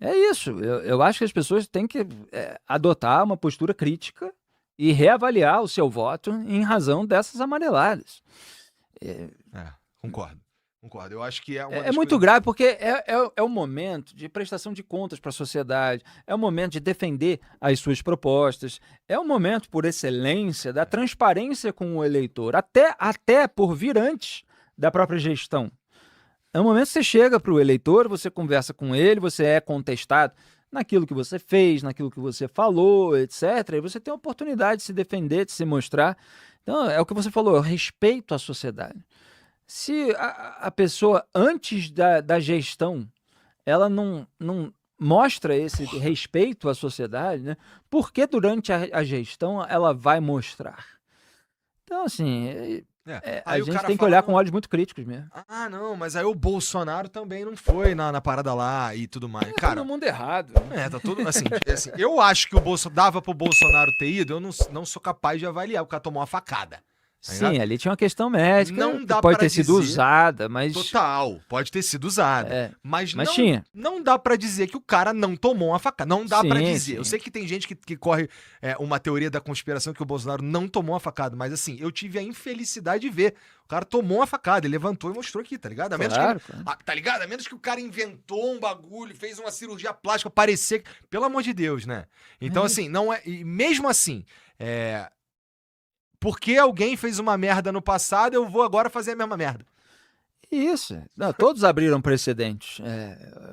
É isso. Eu acho que as pessoas têm que adotar uma postura crítica e reavaliar o seu voto em razão dessas amareladas. É, Concordo. Eu acho que é uma é das muito coisas... grave, porque é o momento de prestação de contas para a sociedade, é o momento de defender as suas propostas, é o momento, por excelência, da transparência com o eleitor, até por vir antes da própria gestão. É o momento que você chega para o eleitor, você conversa com ele, você é contestado naquilo que você fez, naquilo que você falou, etc. E você tem a oportunidade de se defender, de se mostrar. Então, é o que você falou, respeito à sociedade. Se a pessoa, antes da gestão, ela não mostra esse respeito à sociedade, né? Por que durante a gestão ela vai mostrar? Então, assim, a Aí o gente cara tem que fala, olhar com não, olhos muito críticos mesmo. não, mas aí o Bolsonaro também não foi na parada lá e tudo mais. Tá Cara, todo mundo errado. tá tudo assim, eu acho que dava pro Bolsonaro ter ido, eu não sou capaz de avaliar, o cara tomou uma facada. Tá ligado? Sim, ali tinha uma questão médica Não que dá pode pra ter sido dizer... usada, mas Total, pode ter sido usada. Mas mas tinha. não dá pra dizer que o cara não tomou uma facada. Não dá pra Sim, dizer. sim. Eu sei que tem gente que corre uma teoria da conspiração que o Bolsonaro não tomou uma facada, mas assim, eu tive a infelicidade de ver. O cara tomou uma facada, ele levantou e mostrou aqui, tá ligado? A menos Claro, que, claro. tá ligado? A menos que o cara inventou um bagulho, fez uma cirurgia plástica, parecer... Pelo amor de Deus, né? Então, assim, não é... E mesmo assim, porque alguém fez uma merda no passado, eu vou agora fazer a mesma merda. Isso. Não, todos abriram precedentes.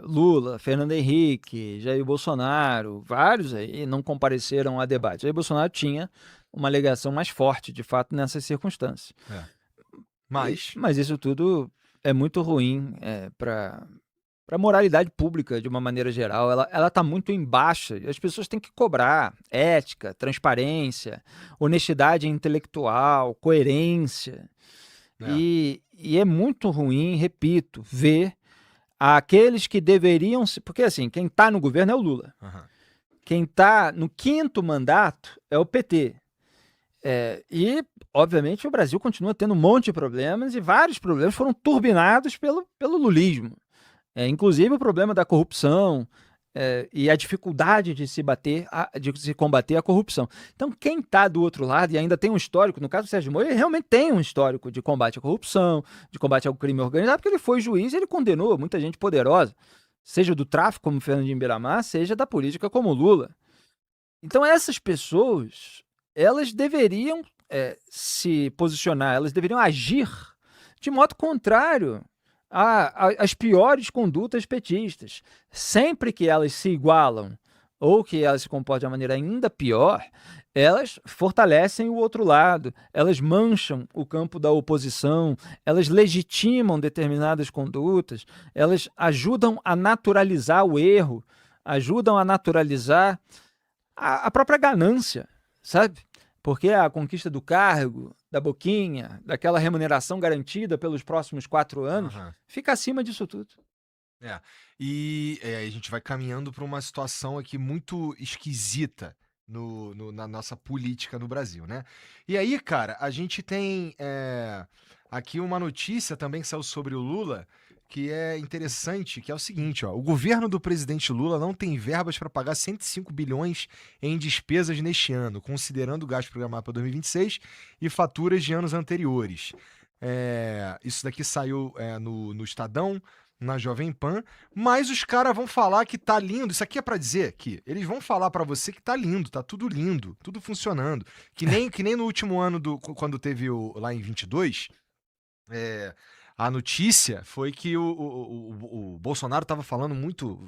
Lula, Fernando Henrique, Jair Bolsonaro, vários aí não compareceram a debate. Jair Bolsonaro tinha uma alegação mais forte, de fato, nessas circunstâncias. Mas isso tudo é muito ruim para a moralidade pública, de uma maneira geral. Ela está muito em baixa. As pessoas têm que cobrar ética, transparência, honestidade intelectual, coerência. E é muito ruim, repito, ver aqueles que deveriam... Porque, assim, quem está no governo é o Lula. Quem está no 5º mandato é o PT. E, obviamente, o Brasil continua tendo um monte de problemas e vários problemas foram turbinados pelo lulismo. Inclusive o problema da corrupção e a dificuldade de se combater a corrupção. Então, quem está do outro lado e ainda tem um histórico, no caso do Sérgio Moro, ele realmente tem um histórico de combate à corrupção, de combate ao crime organizado, porque ele foi juiz e ele condenou muita gente poderosa, seja do tráfico, como Fernandinho Beiramar, seja da política, como Lula. Então, essas pessoas, elas deveriam se posicionar, elas deveriam agir de modo contrário às piores condutas petistas. Sempre que elas se igualam ou que elas se comportam de uma maneira ainda pior, elas fortalecem o outro lado, elas mancham o campo da oposição, elas legitimam determinadas condutas, elas ajudam a naturalizar o erro, ajudam a naturalizar a própria ganância, sabe? Porque a conquista do cargo, da boquinha, daquela remuneração garantida pelos próximos 4 anos, fica acima disso tudo. E a gente vai caminhando para uma situação aqui muito esquisita na nossa política no Brasil, né? E aí, cara, a gente tem aqui uma notícia também que saiu sobre o Lula, que é interessante, que é o seguinte, ó: o governo do presidente Lula não tem verbas para pagar 105 bilhões em despesas neste ano, considerando o gasto programado para 2026 e faturas de anos anteriores. Isso daqui saiu no Estadão, na Jovem Pan, mas os caras vão falar que tá lindo. Isso aqui é para dizer que eles vão falar para você que tá lindo, tá tudo lindo, tudo funcionando. Que nem no último ano, quando teve lá em 22, a notícia foi que o Bolsonaro estava falando muito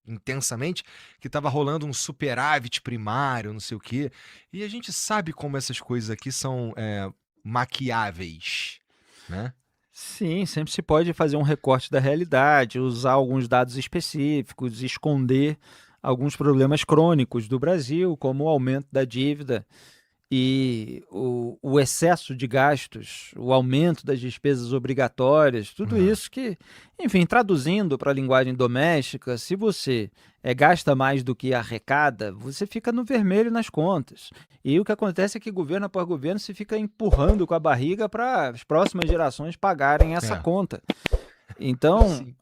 intensamente que estava rolando um superávit primário, não sei o quê. E a gente sabe como essas coisas aqui são maquiáveis, né? Sim, sempre se pode fazer um recorte da realidade, usar alguns dados específicos, esconder alguns problemas crônicos do Brasil, como o aumento da dívida e o excesso de gastos, o aumento das despesas obrigatórias, tudo isso que, enfim, traduzindo para a linguagem doméstica, se você gasta mais do que arrecada, você fica no vermelho nas contas. E o que acontece é que governo após governo se fica empurrando com a barriga para as próximas gerações pagarem essa conta. Então,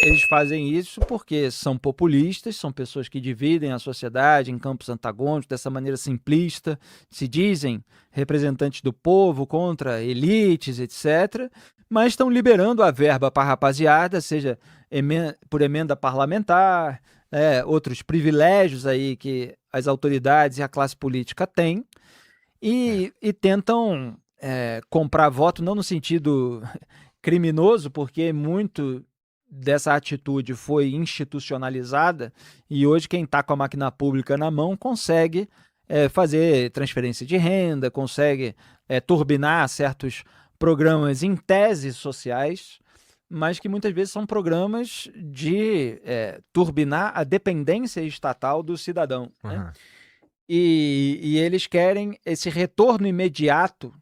eles fazem isso porque são populistas, são pessoas que dividem a sociedade em campos antagônicos dessa maneira simplista, se dizem representantes do povo contra elites, etc., mas estão liberando a verba para a rapaziada, seja por emenda parlamentar, outros privilégios aí que as autoridades e a classe política têm, e tentam comprar voto não no sentido criminoso, porque muito dessa atitude foi institucionalizada e hoje quem está com a máquina pública na mão consegue fazer transferência de renda, consegue turbinar certos programas em tese sociais, mas que muitas vezes são programas de turbinar a dependência estatal do cidadão. Uhum. Né? E eles querem esse retorno imediato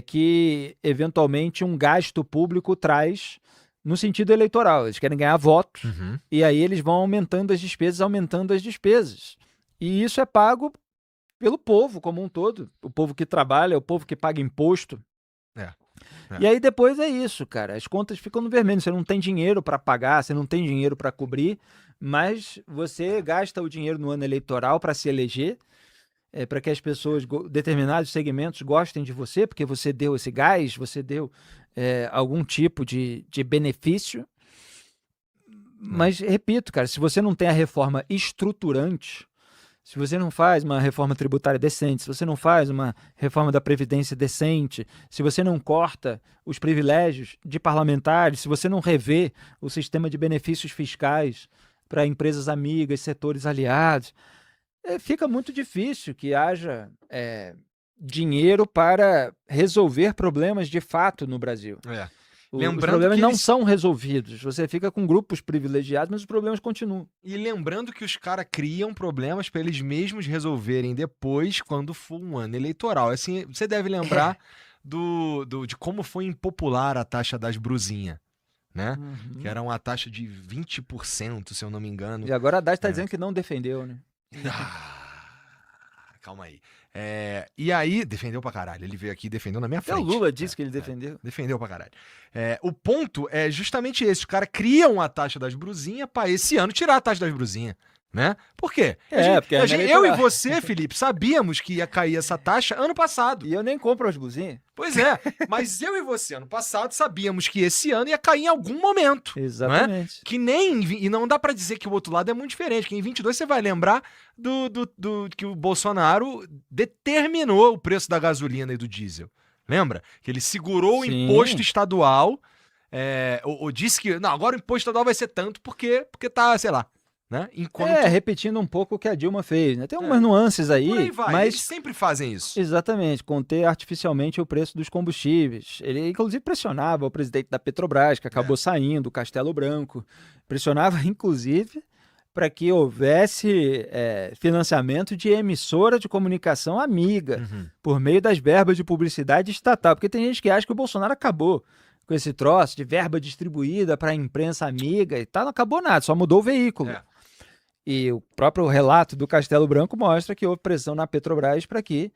que, eventualmente, um gasto público traz no sentido eleitoral. Eles querem ganhar votos, e aí eles vão aumentando as despesas. E isso é pago pelo povo como um todo. O povo que trabalha, o povo que paga imposto. E aí depois é isso, cara. As contas ficam no vermelho. Você não tem dinheiro para pagar, você não tem dinheiro para cobrir, mas você gasta o dinheiro no ano eleitoral para se eleger, para que as pessoas, determinados segmentos, gostem de você, porque você deu esse gás, você deu algum tipo de benefício. Mas, repito, cara, se você não tem a reforma estruturante, se você não faz uma reforma tributária decente, se você não faz uma reforma da Previdência decente, se você não corta os privilégios de parlamentares, se você não revê o sistema de benefícios fiscais para empresas amigas, setores aliados, fica muito difícil que haja dinheiro para resolver problemas de fato no Brasil. Os problemas não são resolvidos. Você fica com grupos privilegiados, mas os problemas continuam. E lembrando que os caras criam problemas para eles mesmos resolverem depois, quando for um ano eleitoral. Assim, você deve lembrar de como foi impopular a taxa das brusinhas, né? Que era uma taxa de 20%, se eu não me engano. E agora a Haddad está dizendo que não defendeu, né? Calma aí. E aí, defendeu pra caralho. Ele veio aqui e defendeu na minha frente. O Lula disse que ele defendeu. Defendeu pra caralho. O ponto é justamente esse. Os caras criam a taxa das brusinhas pra esse ano tirar a taxa das brusinhas. Né? Por quê? Porque eu e você, Felipe, sabíamos que ia cair essa taxa ano passado. E eu nem compro as blusinhas. Pois é, mas eu e você, ano passado, sabíamos que esse ano ia cair em algum momento. Exatamente. Que nem... E não dá pra dizer que o outro lado é muito diferente, que em 22 você vai lembrar do que o Bolsonaro determinou o preço da gasolina e do diesel. Lembra? Que ele segurou o imposto estadual, ou disse que, não, agora o imposto estadual vai ser tanto porque tá, sei lá, né? Repetindo um pouco o que a Dilma fez, né? Tem algumas nuances aí, por aí vai. mas eles sempre fazem isso. Exatamente, conter artificialmente o preço dos combustíveis. Ele, inclusive, pressionava o presidente da Petrobras, que acabou saindo, o Castelo Branco, pressionava, inclusive, para que houvesse financiamento de emissora de comunicação amiga, por meio das verbas de publicidade estatal, porque tem gente que acha que o Bolsonaro acabou com esse troço de verba distribuída para a imprensa amiga e tal, não acabou nada, só mudou o veículo. E o próprio relato do Castelo Branco mostra que houve pressão na Petrobras para que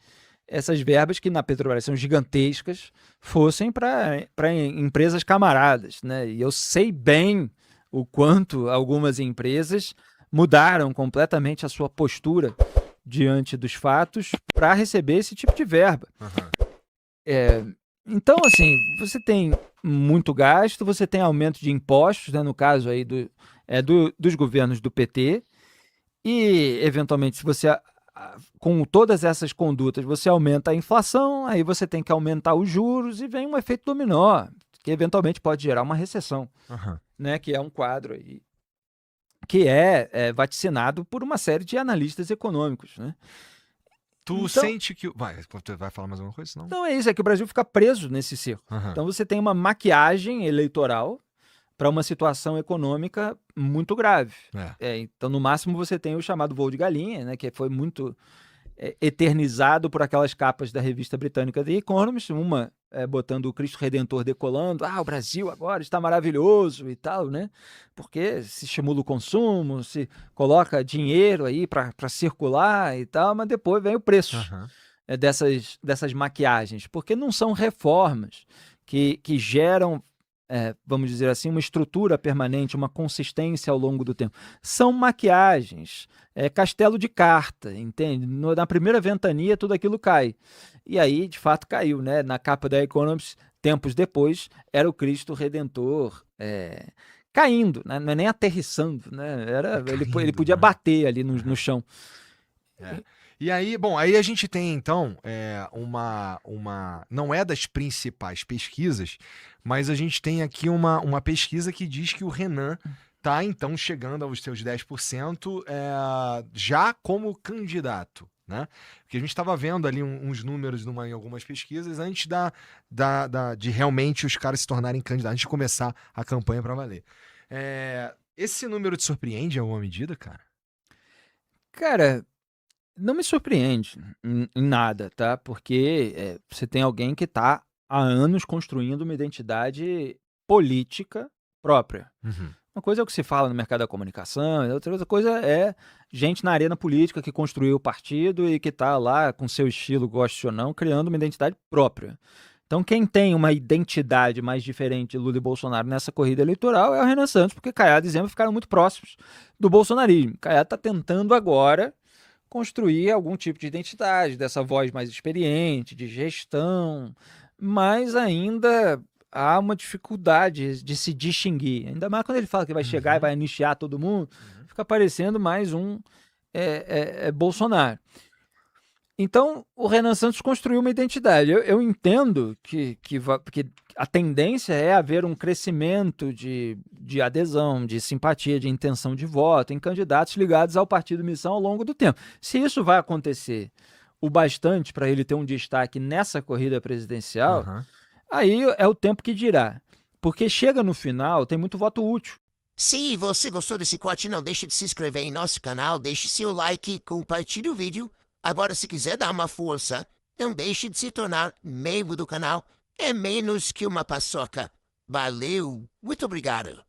essas verbas, que na Petrobras são gigantescas, fossem para empresas camaradas, né? E eu sei bem o quanto algumas empresas mudaram completamente a sua postura diante dos fatos para receber esse tipo de verba. Então, assim, você tem muito gasto, você tem aumento de impostos, né, no caso aí dos governos do PT, e, eventualmente, se você, com todas essas condutas, você aumenta a inflação, aí você tem que aumentar os juros e vem um efeito dominó, que eventualmente pode gerar uma recessão, né, que é um quadro aí, que é vaticinado por uma série de analistas econômicos, né? Tu sente que... Vai falar mais alguma coisa? Não? Então é isso, é que o Brasil fica preso nesse círculo. Então você tem uma maquiagem eleitoral para uma situação econômica muito grave. Então, no máximo, você tem o chamado voo de galinha, né, que foi muito eternizado por aquelas capas da revista britânica The Economist, uma botando o Cristo Redentor decolando, o Brasil agora está maravilhoso e tal, né? Porque se estimula o consumo, se coloca dinheiro aí para circular e tal, mas depois vem o preço dessas maquiagens, porque não são reformas que geram vamos dizer assim, uma estrutura permanente, uma consistência ao longo do tempo. São maquiagens, castelo de carta, entende? Na primeira ventania tudo aquilo cai. E aí, de fato, caiu, né? Na capa da Economist, tempos depois, era o Cristo Redentor caindo, né? Não é nem aterrissando, né? Ele podia né? bater ali no chão. E aí, bom, aí a gente tem então não é das principais pesquisas, mas a gente tem aqui uma pesquisa que diz que o Renan tá então chegando aos seus 10% já como candidato, né? Porque a gente estava vendo ali uns números em algumas pesquisas antes de realmente os caras se tornarem candidatos, antes de começar a campanha para valer. Esse número te surpreende em alguma medida, cara? Cara, não me surpreende em nada, tá? Porque você tem alguém que está há anos construindo uma identidade política própria. Uhum. Uma coisa é o que se fala no mercado da comunicação, outra coisa é gente na arena política que construiu o partido e que está lá com seu estilo, goste ou não, criando uma identidade própria. Então, quem tem uma identidade mais diferente de Lula e Bolsonaro nessa corrida eleitoral é o Renan Santos, porque Caiado e Zema ficaram muito próximos do bolsonarismo. Caiado está tentando agora construir algum tipo de identidade, dessa voz mais experiente, de gestão, mas ainda há uma dificuldade de se distinguir. Ainda mais quando ele fala que vai chegar e vai anistiar todo mundo, fica parecendo mais um Bolsonaro. Então, o Renan Santos construiu uma identidade. Eu entendo que a tendência é haver um crescimento de adesão, de simpatia, de intenção de voto em candidatos ligados ao Partido Missão ao longo do tempo. Se isso vai acontecer o bastante para ele ter um destaque nessa corrida presidencial, aí é o tempo que dirá. Porque chega no final, tem muito voto útil. Se você gostou desse corte, não deixe de se inscrever em nosso canal, deixe seu like, compartilhe o vídeo. Agora, se quiser dar uma força, não deixe de se tornar membro do canal. É menos que uma paçoca. Valeu, muito obrigado.